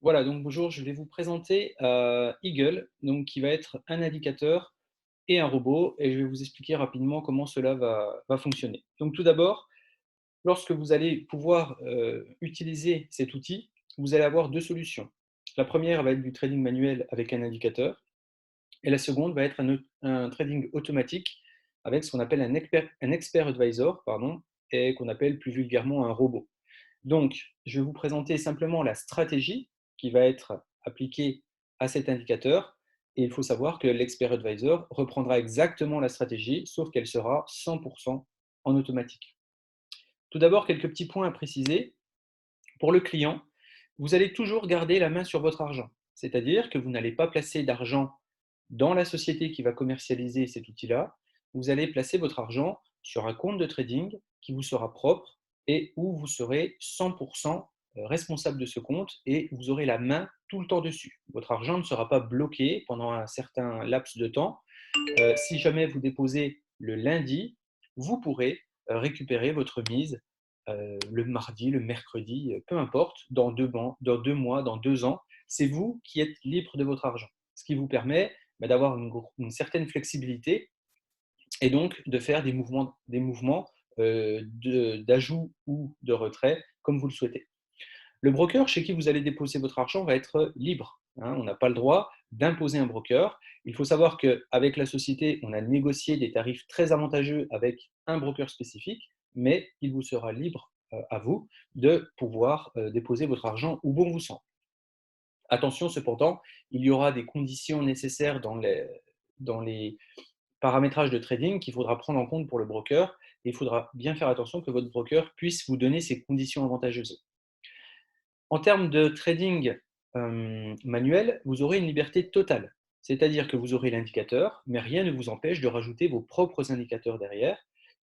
Voilà, donc bonjour, je vais vous présenter Eagle, donc qui va être un indicateur et un robot, et je vais vous expliquer rapidement comment cela va fonctionner. Donc tout d'abord, lorsque vous allez pouvoir utiliser cet outil, vous allez avoir deux solutions. La première va être du trading manuel avec un indicateur, et la seconde va être un trading automatique avec ce qu'on appelle un expert advisor, pardon, et qu'on appelle plus vulgairement un robot. Donc, je vais vous présenter simplement la stratégie qui va être appliquée à cet indicateur. Et il faut savoir que l'expert advisor reprendra exactement la stratégie, sauf qu'elle sera 100% en automatique. Tout d'abord, quelques petits points à préciser. Pour le client, vous allez toujours garder la main sur votre argent. C'est-à-dire que vous n'allez pas placer d'argent dans la société qui va commercialiser cet outil-là. Vous allez placer votre argent sur un compte de trading qui vous sera propre et où vous serez 100% responsable de ce compte et vous aurez la main tout le temps dessus. Votre argent ne sera pas bloqué pendant un certain laps de temps. Si jamais vous déposez le lundi, vous pourrez récupérer votre mise le mardi, le mercredi, peu importe, dans 2 mois, dans 2 ans. C'est vous qui êtes libre de votre argent. Ce qui vous permet d'avoir une certaine flexibilité et donc de faire des mouvements d'ajout ou de retrait comme vous le souhaitez. Le broker chez qui vous allez déposer votre argent va être libre. On n'a pas le droit d'imposer un broker. Il faut savoir qu'avec la société, on a négocié des tarifs très avantageux avec un broker spécifique, mais il vous sera libre à vous de pouvoir déposer votre argent où bon vous semble. Attention cependant, il y aura des conditions nécessaires dans les paramétrages de trading qu'il faudra prendre en compte pour le broker et il faudra bien faire attention que votre broker puisse vous donner ces conditions avantageuses. En termes de trading manuel, vous aurez une liberté totale. C'est-à-dire que vous aurez l'indicateur, mais rien ne vous empêche de rajouter vos propres indicateurs derrière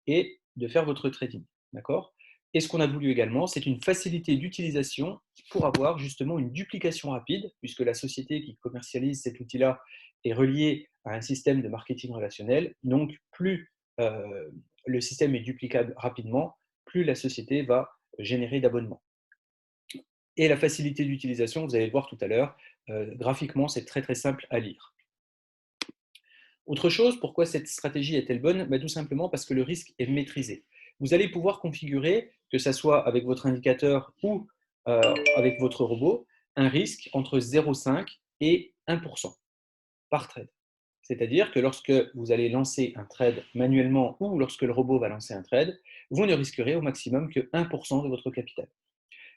et de faire votre trading. D'accord? Et ce qu'on a voulu également, c'est une facilité d'utilisation pour avoir justement une duplication rapide, puisque la société qui commercialise cet outil-là est reliée à un système de marketing relationnel. Donc, plus le système est duplicable rapidement, plus la société va générer d'abonnements. Et la facilité d'utilisation, vous allez le voir tout à l'heure, graphiquement, c'est très très simple à lire. Autre chose, pourquoi cette stratégie est-elle bonne? Tout simplement parce que le risque est maîtrisé. Vous allez pouvoir configurer, que ce soit avec votre indicateur ou avec votre robot, un risque entre 0,5 et 1% par trade. C'est-à-dire que lorsque vous allez lancer un trade manuellement ou lorsque le robot va lancer un trade, vous ne risquerez au maximum que 1% de votre capital.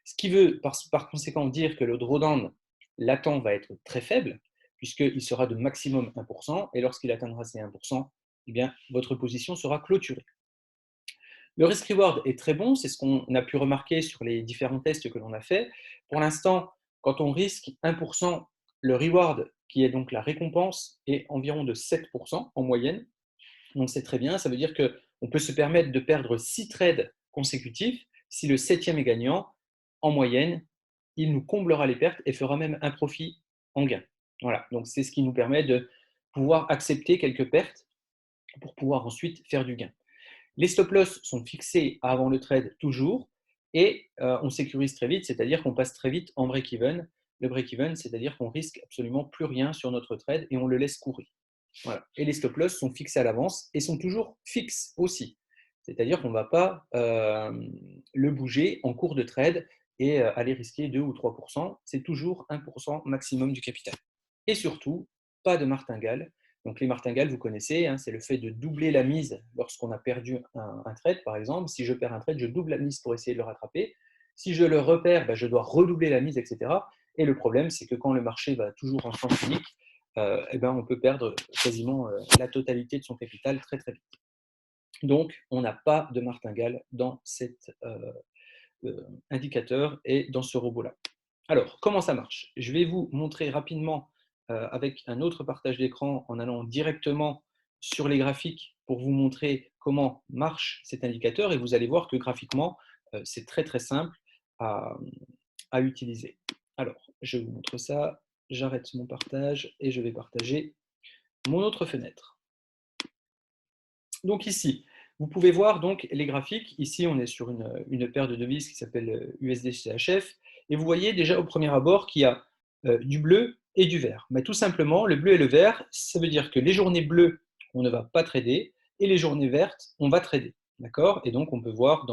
Ce qui veut par conséquent dire que le drawdown latent va être très faible, puisqu'il sera de maximum 1%, et lorsqu'il atteindra ces 1%, eh bien, votre position sera clôturée. Le risk reward est très bon, c'est ce qu'on a pu remarquer sur les différents tests que l'on a fait. Pour l'instant, quand on risque 1%, le reward, qui est donc la récompense, est environ de 7% en moyenne. Donc c'est très bien, ça veut dire qu'on peut se permettre de perdre 6 trades consécutifs. Si le septième est gagnant, en moyenne, il nous comblera les pertes et fera même un profit en gain. Voilà, donc c'est ce qui nous permet de pouvoir accepter quelques pertes pour pouvoir ensuite faire du gain. Les stop-loss sont fixés avant le trade toujours et on sécurise très vite, c'est-à-dire qu'on passe très vite en break-even. Le break-even, c'est-à-dire qu'on risque absolument plus rien sur notre trade et on le laisse courir. Voilà. Et les stop-loss sont fixés à l'avance et sont toujours fixes aussi. C'est-à-dire qu'on ne va pas le bouger en cours de trade et aller risquer 2 ou 3%. C'est toujours 1% maximum du capital. Et surtout, pas de martingale. Donc les martingales, vous connaissez, c'est le fait de doubler la mise lorsqu'on a perdu un trade, par exemple. Si je perds un trade, je double la mise pour essayer de le rattraper. Si je le repère, je dois redoubler la mise, etc. Et le problème, c'est que quand le marché va toujours en sens unique, on peut perdre quasiment la totalité de son capital très très vite. Donc, on n'a pas de martingale dans cet indicateur et dans ce robot-là. Alors, comment ça marche? Je vais vous montrer rapidement avec un autre partage d'écran en allant directement sur les graphiques pour vous montrer comment marche cet indicateur et vous allez voir que graphiquement, c'est très très simple à, à utiliser. Alors, je vous montre ça, j'arrête mon partage et je vais partager mon autre fenêtre. Donc ici, vous pouvez voir donc les graphiques. Ici, on est sur une paire de devises qui s'appelle USD-CHF. Et vous voyez déjà au premier abord qu'il y a du bleu et du vert. Mais tout simplement, le bleu et le vert, ça veut dire que les journées bleues, on ne va pas trader, et les journées vertes, on va trader. D'accord? Et donc, on peut voir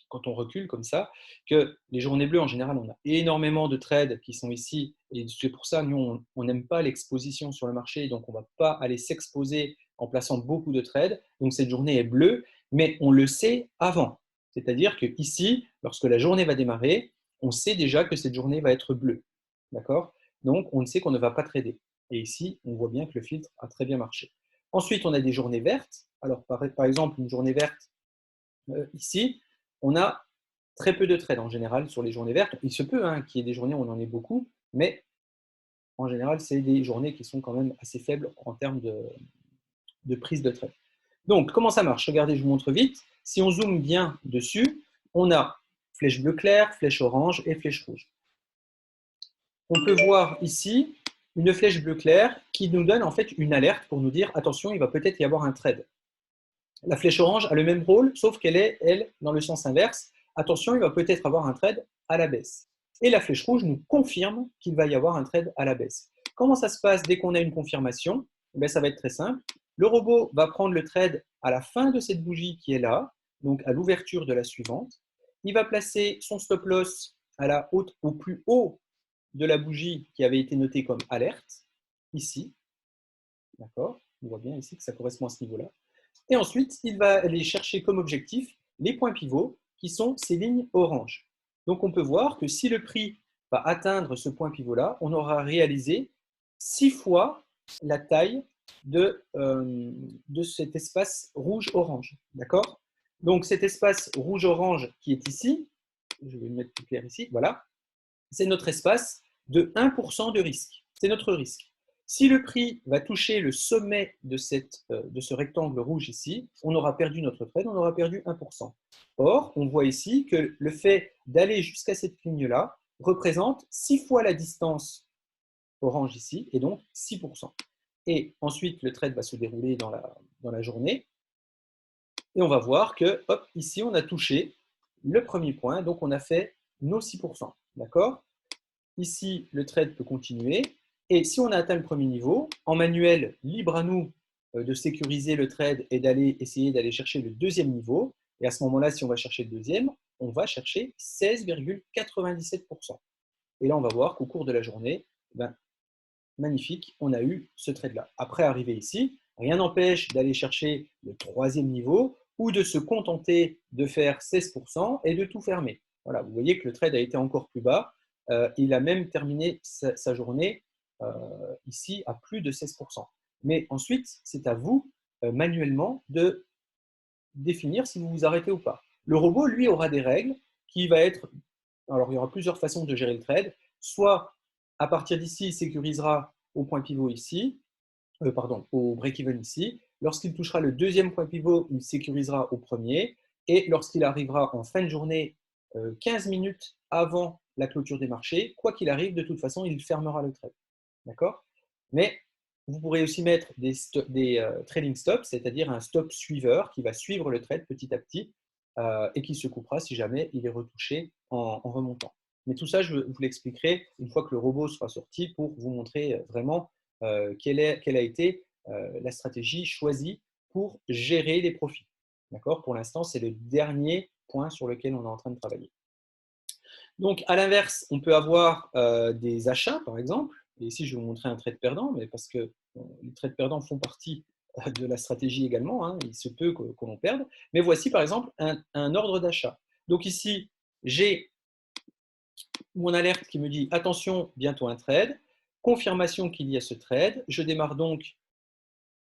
quand on recule comme ça, que les journées bleues, en général, on a énormément de trades qui sont ici, et c'est pour ça, nous, on n'aime pas l'exposition sur le marché, donc on ne va pas aller s'exposer en plaçant beaucoup de trades. Donc, cette journée est bleue, mais on le sait avant. C'est-à-dire qu'ici, lorsque la journée va démarrer, on sait déjà que cette journée va être bleue. D'accord? Donc, on sait qu'on ne va pas trader. Et ici, on voit bien que le filtre a très bien marché. Ensuite, on a des journées vertes. Alors, par exemple, une journée verte, ici, on a très peu de trades en général sur les journées vertes. Il se peut qu'il y ait des journées où on en ait beaucoup, mais en général, c'est des journées qui sont quand même assez faibles en termes de prise de trade. Donc, comment ça marche? Regardez, je vous montre vite. Si on zoome bien dessus, on a flèche bleu clair, flèche orange et flèche rouge. On peut voir ici une flèche bleu clair qui nous donne en fait une alerte pour nous dire attention, il va peut-être y avoir un trade. La flèche orange a le même rôle, sauf qu'elle est, elle, dans le sens inverse. Attention, il va peut-être avoir un trade à la baisse. Et la flèche rouge nous confirme qu'il va y avoir un trade à la baisse. Comment ça se passe dès qu'on a une confirmation? Ça va être très simple. Le robot va prendre le trade à la fin de cette bougie qui est là, donc à l'ouverture de la suivante. Il va placer son stop loss au plus haut de la bougie qui avait été notée comme alerte, ici. D'accord? On voit bien ici que ça correspond à ce niveau-là. Et ensuite, il va aller chercher comme objectif les points pivots qui sont ces lignes oranges. Donc, on peut voir que si le prix va atteindre ce point pivot-là, on aura réalisé 6 fois la taille de cet espace rouge-orange. D'accord? Donc, cet espace rouge-orange qui est ici, je vais le mettre plus clair ici, voilà, c'est notre espace de 1% de risque. C'est notre risque. Si le prix va toucher le sommet de ce rectangle rouge ici, on aura perdu notre trade, on aura perdu 1%. Or, on voit ici que le fait d'aller jusqu'à cette ligne-là représente 6 fois la distance orange ici, et donc 6%. Et ensuite, le trade va se dérouler dans la journée, et on va voir que, hop, ici, on a touché le premier point, donc on a fait nos 6%. D'accord? Ici, le trade peut continuer. Et si on a atteint le premier niveau, en manuel, libre à nous de sécuriser le trade et essayer d'aller chercher le deuxième niveau. Et à ce moment-là, si on va chercher le deuxième, on va chercher 16,97%. Et là, on va voir qu'au cours de la journée, magnifique, on a eu ce trade-là. Après, arrivé ici, rien n'empêche d'aller chercher le troisième niveau ou de se contenter de faire 16% et de tout fermer. Voilà, vous voyez que le trade a été encore plus bas. Il a même terminé sa journée ici à plus de 16%. Mais ensuite, c'est à vous manuellement de définir si vous vous arrêtez ou pas. Le robot, lui, aura des règles qui va être… Alors, il y aura plusieurs façons de gérer le trade. Soit, à partir d'ici, il sécurisera au point pivot ici, au break-even ici. Lorsqu'il touchera le deuxième point pivot, il sécurisera au premier. Et lorsqu'il arrivera en fin de journée, 15 minutes avant la clôture des marchés, quoi qu'il arrive, de toute façon, il fermera le trade. D'accord? Mais vous pourrez aussi mettre des trading stops, c'est-à-dire un stop suiveur qui va suivre le trade petit à petit et qui se coupera si jamais il est retouché en remontant. Mais tout ça, je vous l'expliquerai une fois que le robot sera sorti pour vous montrer vraiment quelle a été la stratégie choisie pour gérer les profits. D'accord? Pour l'instant, c'est le dernier point sur lequel on est en train de travailler. Donc, à l'inverse, on peut avoir des achats, par exemple. Et ici, je vais vous montrer un trade perdant, mais parce que les trades perdants font partie de la stratégie également. Il se peut que l'on perde. Mais voici, par exemple, un ordre d'achat. Donc ici, j'ai mon alerte qui me dit « Attention, bientôt un trade ». Confirmation qu'il y a ce trade. Je démarre donc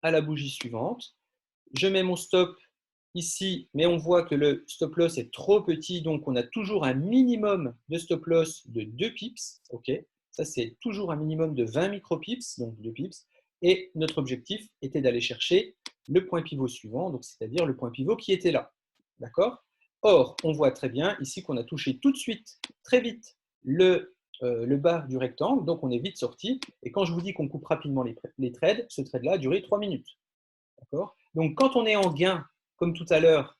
à la bougie suivante. Je mets mon stop ici, mais on voit que le stop loss est trop petit, donc on a toujours un minimum de stop loss de 2 pips. Ok, ça c'est toujours un minimum de 20 micropips, donc 2 pips. Et notre objectif était d'aller chercher le point pivot suivant, donc c'est-à-dire le point pivot qui était là. D'accord? Or, on voit très bien ici qu'on a touché tout de suite, très vite, le bas du rectangle, donc on est vite sorti. Et quand je vous dis qu'on coupe rapidement les trades, ce trade-là a duré 3 minutes. Donc, quand on est en gain, comme tout à l'heure,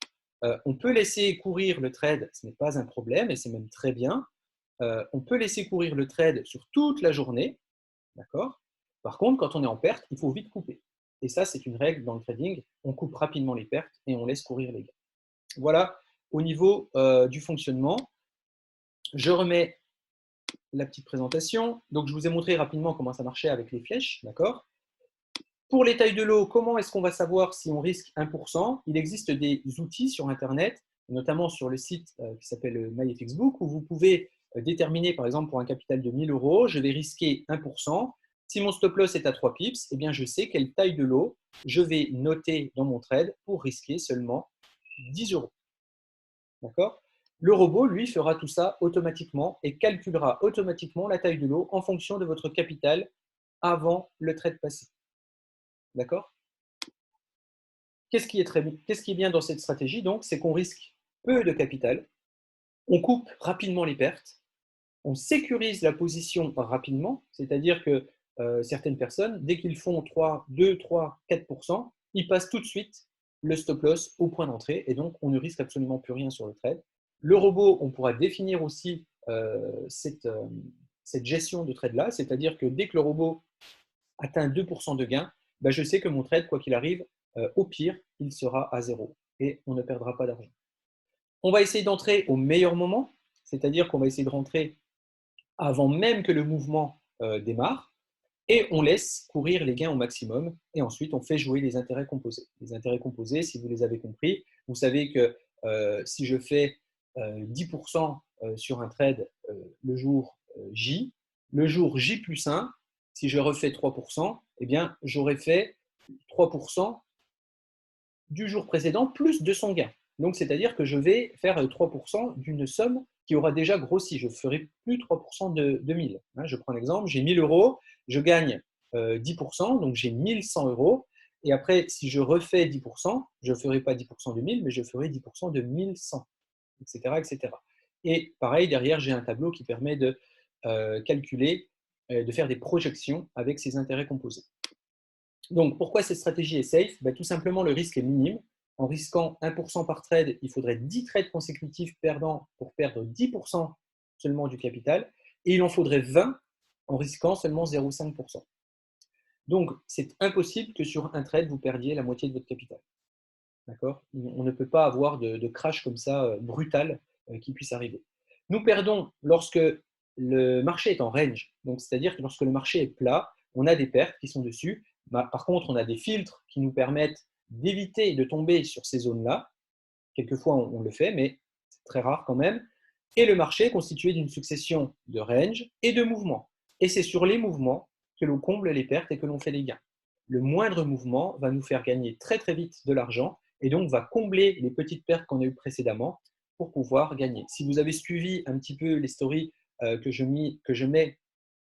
on peut laisser courir le trade, ce n'est pas un problème et c'est même très bien. on peut laisser courir le trade sur toute la journée, d'accord? Par contre, quand on est en perte, il faut vite couper. Et ça, c'est une règle dans le trading. On coupe rapidement les pertes et on laisse courir les gains. Voilà au niveau du fonctionnement. Je remets la petite présentation. Donc, je vous ai montré rapidement comment ça marchait avec les flèches, d'accord? Pour les tailles de lot, comment est-ce qu'on va savoir si on risque 1%? Il existe des outils sur Internet, notamment sur le site qui s'appelle MyFXBook, où vous pouvez déterminer, par exemple, pour un capital de 1000 euros, je vais risquer 1%. Si mon stop loss est à 3 pips, eh bien, je sais quelle taille de lot je vais noter dans mon trade pour risquer seulement 10 euros. D'accord? Le robot, lui, fera tout ça automatiquement et calculera automatiquement la taille de lot en fonction de votre capital avant le trade passé. D'accord? Qu'est-ce qui est bien dans cette stratégie? Donc, c'est qu'on risque peu de capital, on coupe rapidement les pertes, on sécurise la position rapidement, c'est-à-dire que certaines personnes, dès qu'ils font 2, 3, 4%, ils passent tout de suite le stop loss au point d'entrée et donc on ne risque absolument plus rien sur le trade. Le robot, on pourra définir aussi cette gestion de trade-là, c'est-à-dire que dès que le robot atteint 2% de gain, ben je sais que mon trade, quoi qu'il arrive, au pire, il sera à zéro et on ne perdra pas d'argent. On va essayer d'entrer au meilleur moment, c'est-à-dire qu'on va essayer de rentrer avant même que le mouvement démarre et on laisse courir les gains au maximum et ensuite on fait jouer les intérêts composés. Les intérêts composés, si vous les avez compris, vous savez que si je fais 10% sur un trade le jour J, le jour J plus 1, si je refais 3%, eh bien j'aurais fait 3% du jour précédent plus de son gain. Donc, c'est-à-dire que je vais faire 3% d'une somme qui aura déjà grossi. Je ne ferai plus 3% de 1000. Je prends l'exemple, j'ai 1000 euros, je gagne 10%, donc j'ai 1100 euros. Et après, si je refais 10%, je ne ferai pas 10% de 1000, mais je ferai 10% de 1100, etc., etc. Et pareil, derrière, j'ai un tableau qui permet de calculer, de faire des projections avec ces intérêts composés. Donc, pourquoi cette stratégie est safe? Tout simplement, le risque est minime. En risquant 1% par trade, il faudrait 10 trades consécutifs perdants pour perdre 10% seulement du capital. Et il en faudrait 20 en risquant seulement 0,5%. Donc, c'est impossible que sur un trade, vous perdiez la moitié de votre capital. D'accord? On ne peut pas avoir de crash comme ça brutal qui puisse arriver. Nous perdons lorsque le marché est en range. Donc, c'est-à-dire que lorsque le marché est plat, on a des pertes qui sont dessus. Par contre, on a des filtres qui nous permettent d'éviter de tomber sur ces zones-là. Quelquefois, on le fait, mais c'est très rare quand même. Et le marché est constitué d'une succession de range et de mouvements. Et c'est sur les mouvements que l'on comble les pertes et que l'on fait les gains. Le moindre mouvement va nous faire gagner très très vite de l'argent et donc va combler les petites pertes qu'on a eues précédemment pour pouvoir gagner. Si vous avez suivi un petit peu les stories que je mets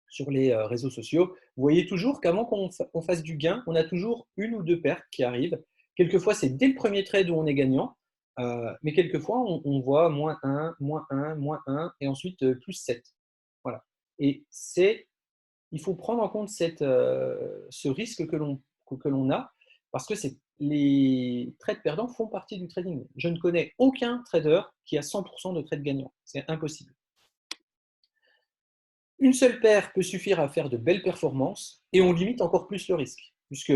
sur les réseaux sociaux, vous voyez toujours qu'avant qu'on fasse du gain, on a toujours une ou deux pertes qui arrivent. Quelquefois, c'est dès le premier trade où on est gagnant, mais quelquefois, on voit moins 1, moins 1, moins 1, et ensuite plus 7. Voilà. Et il faut prendre en compte ce risque que l'on a, parce que les trades perdants font partie du trading. Je ne connais aucun trader qui a 100% de trades gagnants. C'est impossible. Une seule paire peut suffire à faire de belles performances et on limite encore plus le risque, puisque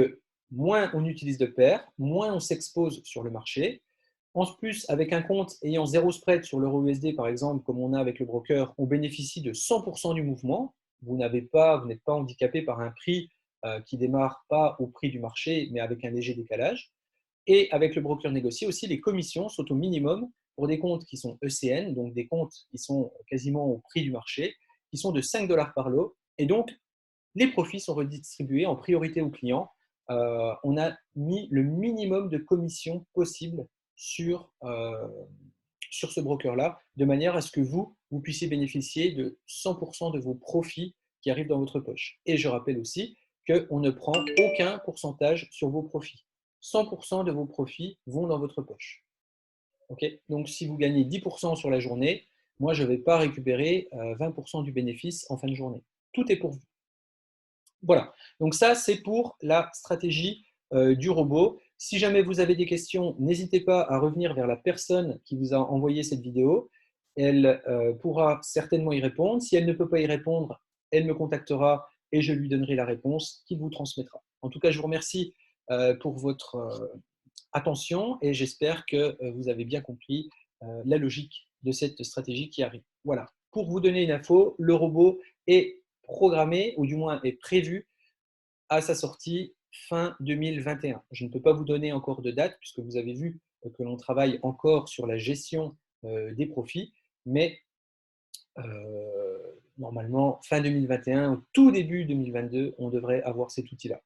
moins on utilise de paires, moins on s'expose sur le marché. En plus, avec un compte ayant zéro spread sur l'euro USD, par exemple, comme on a avec le broker, on bénéficie de 100% du mouvement. Vous n'êtes pas handicapé par un prix qui démarre pas au prix du marché, mais avec un léger décalage. Et avec le broker négocié aussi, les commissions sont au minimum pour des comptes qui sont ECN, donc des comptes qui sont quasiment au prix du marché, qui sont de 5 dollars par lot. Et donc, les profits sont redistribués en priorité aux clients. On a mis le minimum de commissions possible sur ce broker-là, de manière à ce que vous puissiez bénéficier de 100% de vos profits qui arrivent dans votre poche. Et je rappelle aussi qu'on ne prend aucun pourcentage sur vos profits. 100% de vos profits vont dans votre poche. Okay? Donc, si vous gagnez 10% sur la journée, moi, je ne vais pas récupérer 20% du bénéfice en fin de journée. Tout est pour vous. Voilà. Donc, ça, c'est pour la stratégie du robot. Si jamais vous avez des questions, n'hésitez pas à revenir vers la personne qui vous a envoyé cette vidéo. Elle pourra certainement y répondre. Si elle ne peut pas y répondre, elle me contactera et je lui donnerai la réponse qu'il vous transmettra. En tout cas, je vous remercie pour votre attention et j'espère que vous avez bien compris la logique de cette stratégie qui arrive. Voilà. Pour vous donner une info, le robot est programmé, ou du moins est prévu à sa sortie fin 2021. Je ne peux pas vous donner encore de date puisque vous avez vu que l'on travaille encore sur la gestion des profits, mais normalement fin 2021 ou tout début 2022, on devrait avoir cet outil-là.